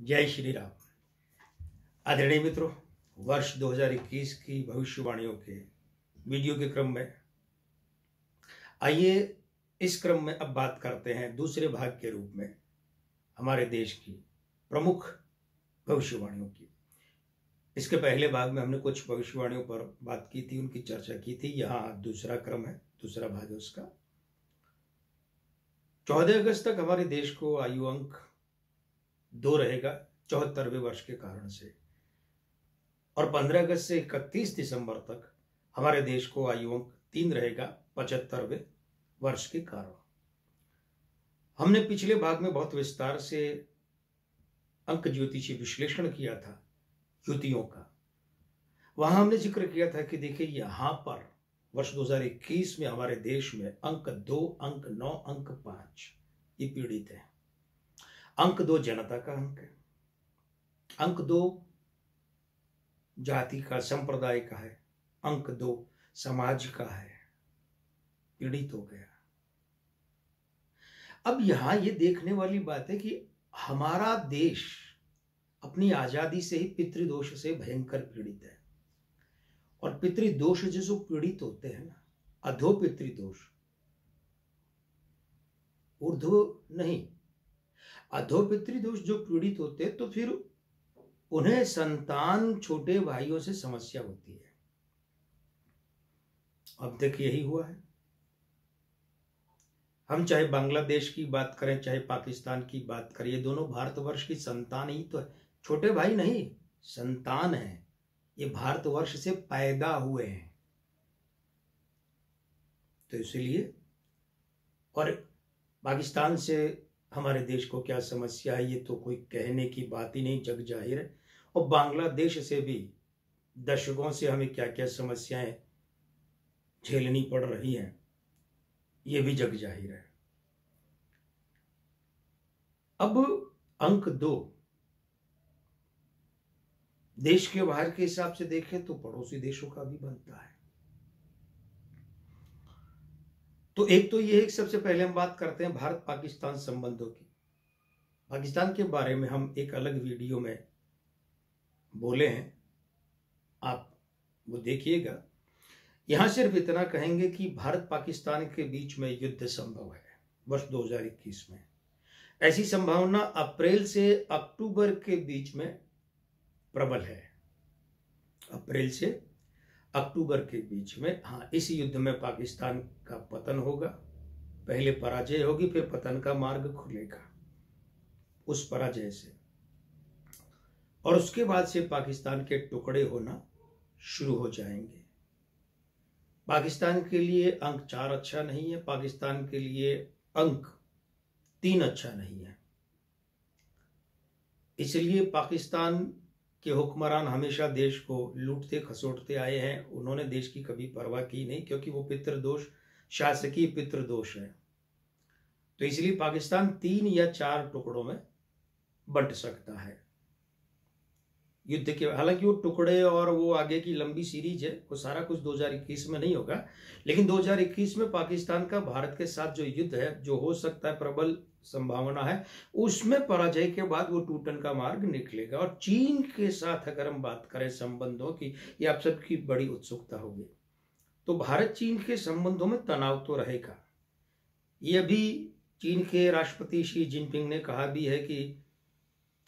जय श्री राम। आदरणीय मित्रों, वर्ष 2021 की भविष्यवाणियों के वीडियो के क्रम में आइए इस क्रम में अब बात करते हैं दूसरे भाग के रूप में हमारे देश की प्रमुख भविष्यवाणियों की। इसके पहले भाग में हमने कुछ भविष्यवाणियों पर बात की थी, उनकी चर्चा की थी। यहाँ दूसरा क्रम है, दूसरा भाग है उसका। 14 अगस्त तक हमारे देश को आयु अंक 2 रहेगा 74वें वर्ष के कारण से, और 15 अगस्त से 31 दिसंबर तक हमारे देश को आयु अंक 3 रहेगा 75वें वर्ष के कारण। हमने पिछले भाग में बहुत विस्तार से अंक ज्योतिषी विश्लेषण किया था युतियों का। वहां हमने जिक्र किया था कि देखिए, यहां पर वर्ष 2021 में हमारे देश में अंक 2, अंक 9, अंक 5 ये पीड़ित है। अंक 2 जनता का अंक है, अंक 2 जाति का, संप्रदाय का है, अंक 2 समाज का है, पीड़ित हो गया। अब यहां ये देखने वाली बात है कि हमारा देश अपनी आजादी से ही पितृदोष से भयंकर पीड़ित है। और पितृदोष जो पीड़ित होते हैं ना, अधो पितृदोष, ऊर्ध्व नहीं, अधो पितृदोष जो पीड़ित होते हैं तो फिर उन्हें संतान छोटे भाइयों से समस्या होती है। अब तक यही हुआ है। हम चाहे बांग्लादेश की बात करें, चाहे पाकिस्तान की बात करें, ये दोनों भारतवर्ष की संतान ही तो है। छोटे भाई नहीं, संतान है। ये भारतवर्ष से पैदा हुए हैं। तो इसलिए, और पाकिस्तान से हमारे देश को क्या समस्या है ये तो कोई कहने की बात ही नहीं, जग जाहिर है। और बांग्लादेश से भी दशकों से हमें क्या क्या समस्याएं झेलनी पड़ रही हैं ये भी जग जाहिर है। अब अंक 2 देश के बाहर के हिसाब से देखें तो पड़ोसी देशों का भी बनता है। तो एक तो ये है कि सबसे पहले हम बात करते हैं भारत पाकिस्तान संबंधों की। पाकिस्तान के बारे में हम एक अलग वीडियो में बोले हैं, आप वो देखिएगा। यहां सिर्फ इतना कहेंगे कि भारत पाकिस्तान के बीच में युद्ध संभव है वर्ष 2021 में। ऐसी संभावना अप्रैल से अक्टूबर के बीच में प्रबल है। अप्रैल से अक्टूबर के बीच में, हाँ, इस युद्ध में पाकिस्तान का पतन होगा। पहले पराजय होगी, फिर पतन का मार्ग खुलेगा उस पराजय से, और उसके बाद से पाकिस्तान के टुकड़े होना शुरू हो जाएंगे। पाकिस्तान के लिए अंक 4 अच्छा नहीं है, पाकिस्तान के लिए अंक 3 अच्छा नहीं है। इसलिए पाकिस्तान के हुक्मरान हमेशा देश को लूटते खसोटते आए हैं। उन्होंने देश की कभी परवाह की नहीं, क्योंकि वो पितृदोष, शासकीय पितृदोष है। तो इसलिए पाकिस्तान 3 या 4 टुकड़ों में बंट सकता है युद्ध के। हालांकि वो टुकड़े और वो आगे की लंबी सीरीज है, वो सारा कुछ 2021 में नहीं होगा, लेकिन 2021 में पाकिस्तान का भारत के साथ जो युद्ध है, जो हो सकता है, प्रबल संभावना है, उसमें पराजय के बाद वो टूटन का मार्ग निकलेगा। और चीन के साथ अगर हम बात करें संबंधों की, ये आप सबकी बड़ी उत्सुकता होगी, तो भारत चीन के संबंधों में तनाव तो रहेगा। ये अभी चीन के राष्ट्रपति शी जिनपिंग ने कहा भी है कि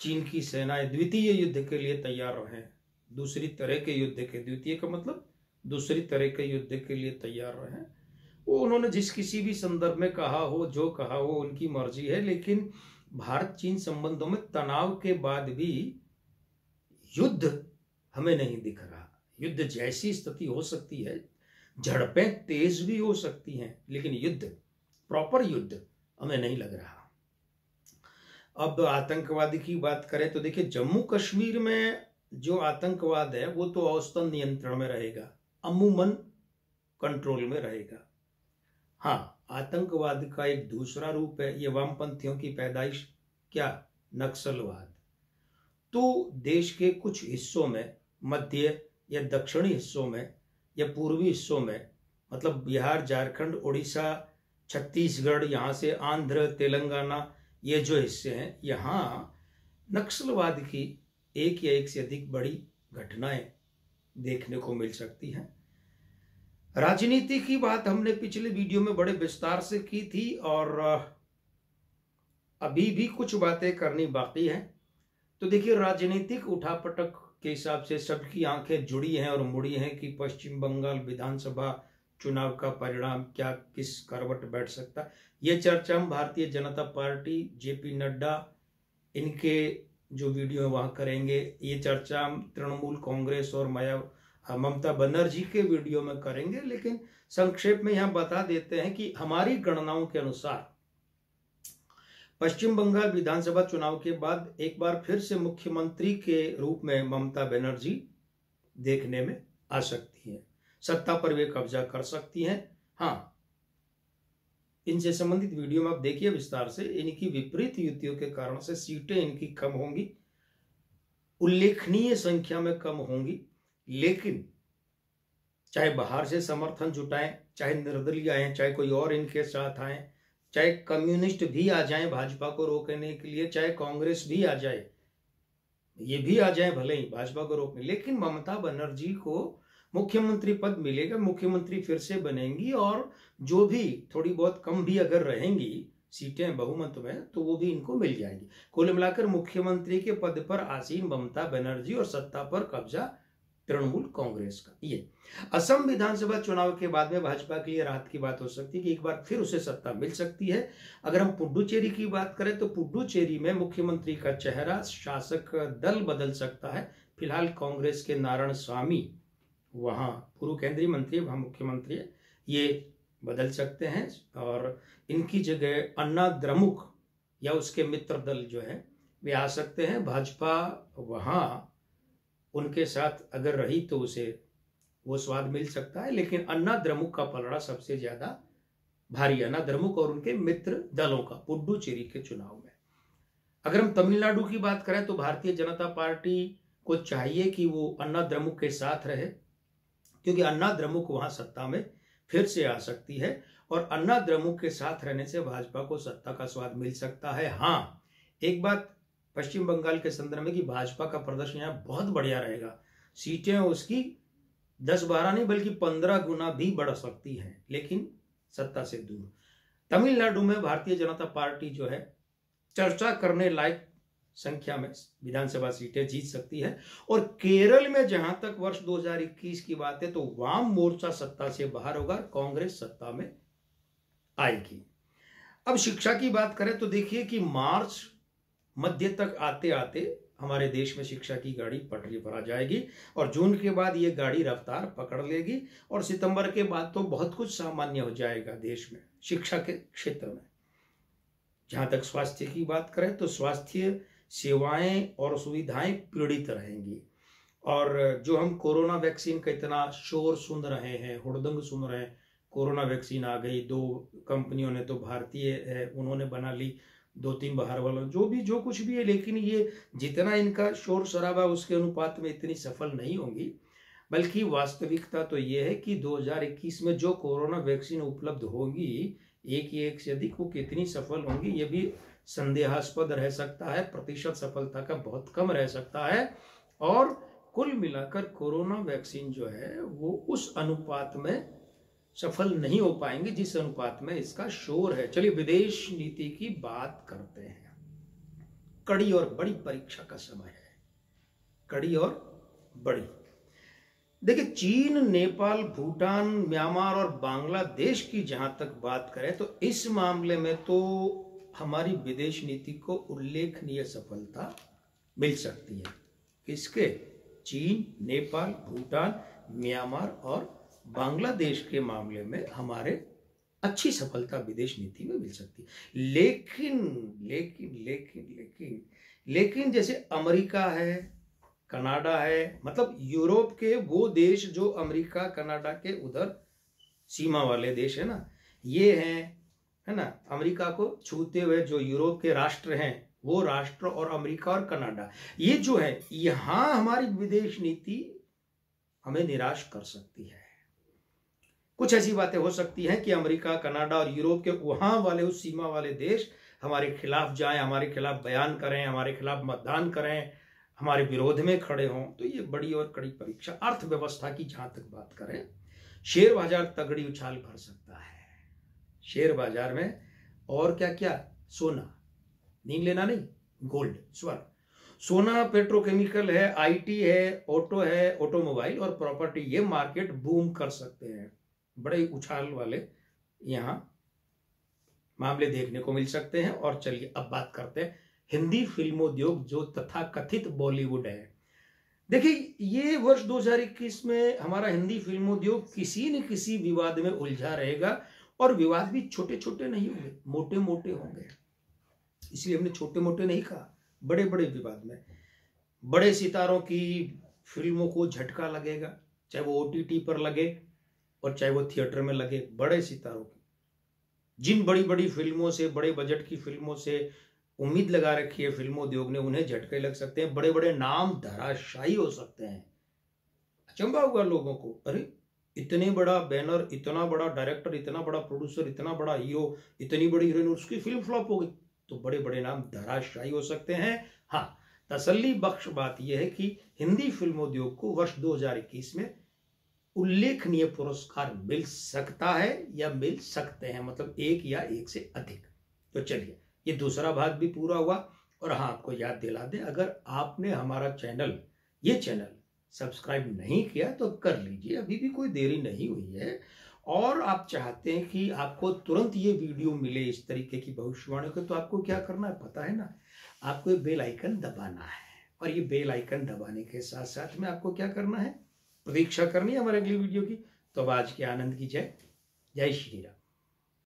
चीन की सेनाएं द्वितीय युद्ध के लिए तैयार रहें। दूसरी तरह के युद्ध के, द्वितीय का मतलब दूसरी तरह के युद्ध के लिए तैयार रहें। वो उन्होंने जिस किसी भी संदर्भ में कहा हो, जो कहा हो, उनकी मर्जी है। लेकिन भारत चीन संबंधों में तनाव के बाद भी युद्ध हमें नहीं दिख रहा। युद्ध जैसी स्थिति हो सकती है, झड़पें तेज भी हो सकती हैं, लेकिन युद्ध, प्रॉपर युद्ध हमें नहीं लग रहा। अब आतंकवादी की बात करें तो देखिए, जम्मू कश्मीर में जो आतंकवाद है वो तो औसतन नियंत्रण में रहेगा, अमूमन कंट्रोल में रहेगा। हाँ, आतंकवाद का एक दूसरा रूप है ये वामपंथियों की पैदाइश, क्या, नक्सलवाद। तो देश के कुछ हिस्सों में, मध्य या दक्षिणी हिस्सों में या पूर्वी हिस्सों में, मतलब बिहार, झारखंड, उड़ीसा, छत्तीसगढ़, यहाँ से आंध्र, तेलंगाना, ये जो हिस्से हैं, यहाँ नक्सलवाद की एक या एक से अधिक बड़ी घटनाएं देखने को मिल सकती हैं। राजनीति की बात हमने पिछले वीडियो में बड़े विस्तार से की थी और अभी भी कुछ बातें करनी बाकी हैं। तो देखिए, राजनीतिक उठापटक के हिसाब से सबकी आंखें जुड़ी हैं और मुड़ी हैं कि पश्चिम बंगाल विधानसभा चुनाव का परिणाम क्या किस करवट बैठ सकता है। ये चर्चा हम भारतीय जनता पार्टी, जेपी नड्डा, इनके जो वीडियो है वहां करेंगे। ये चर्चा हम तृणमूल कांग्रेस और ममता बनर्जी के वीडियो में करेंगे। लेकिन संक्षेप में यहां बता देते हैं कि हमारी गणनाओं के अनुसार पश्चिम बंगाल विधानसभा चुनाव के बाद एक बार फिर से मुख्यमंत्री के रूप में ममता बनर्जी देखने में आ सकती हैं, सत्ता पर वे कब्जा कर सकती हैं। हाँ, इनसे संबंधित वीडियो में आप देखिए विस्तार से। इनकी विपरीत युतियों के कारण से सीटें इनकी कम होंगी, उल्लेखनीय संख्या में कम होंगी। लेकिन चाहे बाहर से समर्थन जुटाएं, चाहे निर्दलीय आए, चाहे कोई और इनके साथ आए, चाहे कम्युनिस्ट भी आ जाएं भाजपा को रोकने के लिए, चाहे कांग्रेस भी आ जाए, ये भी आ जाए भले ही भाजपा को रोकने, लेकिन ममता बनर्जी को मुख्यमंत्री पद मिलेगा, मुख्यमंत्री फिर से बनेंगी और जो भी थोड़ी बहुत कम भी अगर रहेंगी सीटें बहुमत में तो वो भी इनको मिल जाएंगी। कुल मिलाकर मुख्यमंत्री के पद पर आसीन ममता बनर्जी और सत्ता पर कब्जा तृणमूल कांग्रेस का। ये असम विधानसभा चुनाव के बाद में भाजपा के लिए राहत की बात हो सकती है कि एक बार फिर उसे सत्ता मिल सकती है। अगर हम पुडुचेरी की बात करें तो पुडुचेरी में मुख्यमंत्री का चेहरा, शासक दल बदल सकता है। फिलहाल कांग्रेस के नारायण स्वामी वहां पूर्व केंद्रीय मंत्री, वहां मुख्यमंत्री है, ये बदल सकते हैं और इनकी जगह अन्ना द्रमुक या उसके मित्र दल जो है वे आ सकते हैं। भाजपा वहां उनके साथ अगर रही तो उसे वो स्वाद मिल सकता है, लेकिन अन्ना द्रमुक का पलड़ा सबसे ज्यादा भारी, अन्ना द्रमुक और उनके मित्र दलों का पुडुचेरी के चुनाव में। अगर हम तमिलनाडु की बात करें तो भारतीय जनता पार्टी को चाहिए कि वो अन्ना द्रमुक के साथ रहे, क्योंकि अन्ना द्रमुक वहां सत्ता में फिर से आ सकती है और अन्ना द्रमुक के साथ रहने से भाजपा को सत्ता का स्वाद मिल सकता है। हाँ, एक बात पश्चिम बंगाल के संदर्भ में कि भाजपा का प्रदर्शन यहाँ बहुत बढ़िया रहेगा, सीटें उसकी 10-12 नहीं बल्कि 15 गुना भी बढ़ सकती हैं, लेकिन सत्ता से दूर। तमिलनाडु में भारतीय जनता पार्टी जो है चर्चा करने लायक संख्या में विधानसभा सीटें जीत सकती है और केरल में जहां तक वर्ष 2021 की बात है तो वाम मोर्चा सत्ता से बाहर होगा, कांग्रेस सत्ता में आएगी। अब शिक्षा की बात करें तो देखिए कि मार्च मध्य तक आते आते हमारे देश में शिक्षा की गाड़ी पटरी पर आ जाएगी और जून के बाद ये गाड़ी रफ्तार पकड़ लेगी और सितंबर के बाद तो बहुत कुछ सामान्य हो जाएगा देश में शिक्षा के क्षेत्र में। जहां तक स्वास्थ्य की बात करें तो स्वास्थ्य सेवाएं और सुविधाएं पीड़ित रहेंगी और जो हम कोरोना वैक्सीन का इतना शोर सुन रहे हैं, हुड़दंग सुन रहे हैं, कोरोना वैक्सीन आ गई, 2 कंपनियों ने तो भारतीय है उन्होंने बना ली, 2-3 बाहर वालों जो कुछ भी है, लेकिन ये जितना इनका शोर शराबा उसके अनुपात में इतनी सफल नहीं होंगी। बल्कि वास्तविकता तो ये है कि 2021 में जो कोरोना वैक्सीन उपलब्ध होगी एक से अधिक, वो कितनी सफल होंगी ये भी संदेहास्पद रह सकता है, प्रतिशत सफलता का बहुत कम रह सकता है और कुल मिलाकर कोरोना वैक्सीन जो है वो उस अनुपात में सफल नहीं हो पाएंगे जिस अनुपात में इसका शोर है। चलिए विदेश नीति की बात करते हैं। कड़ी और बड़ी परीक्षा का समय है, कड़ी और बड़ी। देखिए, चीन, नेपाल, भूटान, म्यांमार और बांग्लादेश की जहां तक बात करें तो इस मामले में तो हमारी विदेश नीति को उल्लेखनीय सफलता मिल सकती है। किसके? चीन, नेपाल, भूटान, म्यांमार और बांग्लादेश के मामले में हमारे अच्छी सफलता विदेश नीति में मिल सकती है। लेकिन लेकिन लेकिन लेकिन लेकिन जैसे अमेरिका है, कनाडा है, मतलब यूरोप के वो देश जो अमेरिका कनाडा के उधर सीमा वाले देश है ना, ये हैं, है ना, अमेरिका को छूते हुए जो यूरोप के राष्ट्र हैं वो राष्ट्र और अमेरिका और कनाडा, ये जो है यहां हमारी विदेश नीति हमें निराश कर सकती है। कुछ ऐसी बातें हो सकती हैं कि अमेरिका, कनाडा और यूरोप के वहां वाले उस सीमा वाले देश हमारे खिलाफ जाएं, हमारे खिलाफ बयान करें, हमारे खिलाफ मतदान करें, हमारे विरोध में खड़े हों। तो ये बड़ी और कड़ी परीक्षा। अर्थव्यवस्था की जहां तक बात करें, शेयर बाजार तगड़ी उछाल भर सकता है। शेयर बाजार में और क्या क्या, सोना, नींद लेना नहीं, गोल्ड, स्वर्ण, सोना, पेट्रोकेमिकल है, आईटी है, ऑटो है, ऑटोमोबाइल और प्रॉपर्टी, ये मार्केट बूम कर सकते हैं। बड़े उछाल वाले यहाँ मामले देखने को मिल सकते हैं। और चलिए अब बात करते हैं हिंदी फिल्मोद्योग जो तथा कथित बॉलीवुड है। देखिए, ये वर्ष 2021 में हमारा हिंदी फिल्मोद्योग किसी न किसी विवाद में उलझा रहेगा, और विवाद भी छोटे छोटे नहीं होंगे, मोटे मोटे होंगे। इसलिए हमने छोटे मोटे नहीं कहा, बड़े बड़े विवाद में बड़े सितारों की फिल्मों को झटका लगेगा, चाहे वो ओटीटी पर लगे और चाहे वो थिएटर में लगे। बड़े सितारों की जिन बड़ी बड़ी फिल्मों से, बड़े बजट की फिल्मों से उम्मीद लगा रखी है फिल्मोद्योग ने, उन्हें झटके लग सकते हैं। बड़े बड़े नाम धराशायी हो सकते हैं। अचंभा होगा लोगों को, अरे इतने बड़ा बैनर, इतना बड़ा डायरेक्टर, इतना बड़ा प्रोड्यूसर, इतना बड़ा हीरो, इतनी बड़ी हीरोइन, उसकी फिल्म फ्लॉप हो गई। तो बड़े बड़े नाम धराशायी हो सकते हैं। हाँ, तसल्ली बख्श बात यह है कि हिंदी फिल्मोद्योग को वर्ष 2021 में उल्लेखनीय पुरस्कार मिल सकता है या मिल सकते हैं, मतलब एक या एक से अधिक। तो चलिए, ये दूसरा भाग भी पूरा हुआ। और हाँ, आपको याद दिला दें, अगर आपने हमारा चैनल, ये चैनल सब्सक्राइब नहीं किया तो कर लीजिए, अभी भी कोई देरी नहीं हुई है। और आप चाहते हैं कि आपको तुरंत ये वीडियो मिले इस तरीके की भविष्यवाणी को, तो आपको क्या करना है पता है ना, आपको ये बेल आइकन दबाना है। और ये बेल आइकन दबाने के साथ साथ में आपको क्या करना है, प्रतीक्षा करनी है हमारे अगली वीडियो की। तो अब आज के आनंद की जय, जय श्री राम।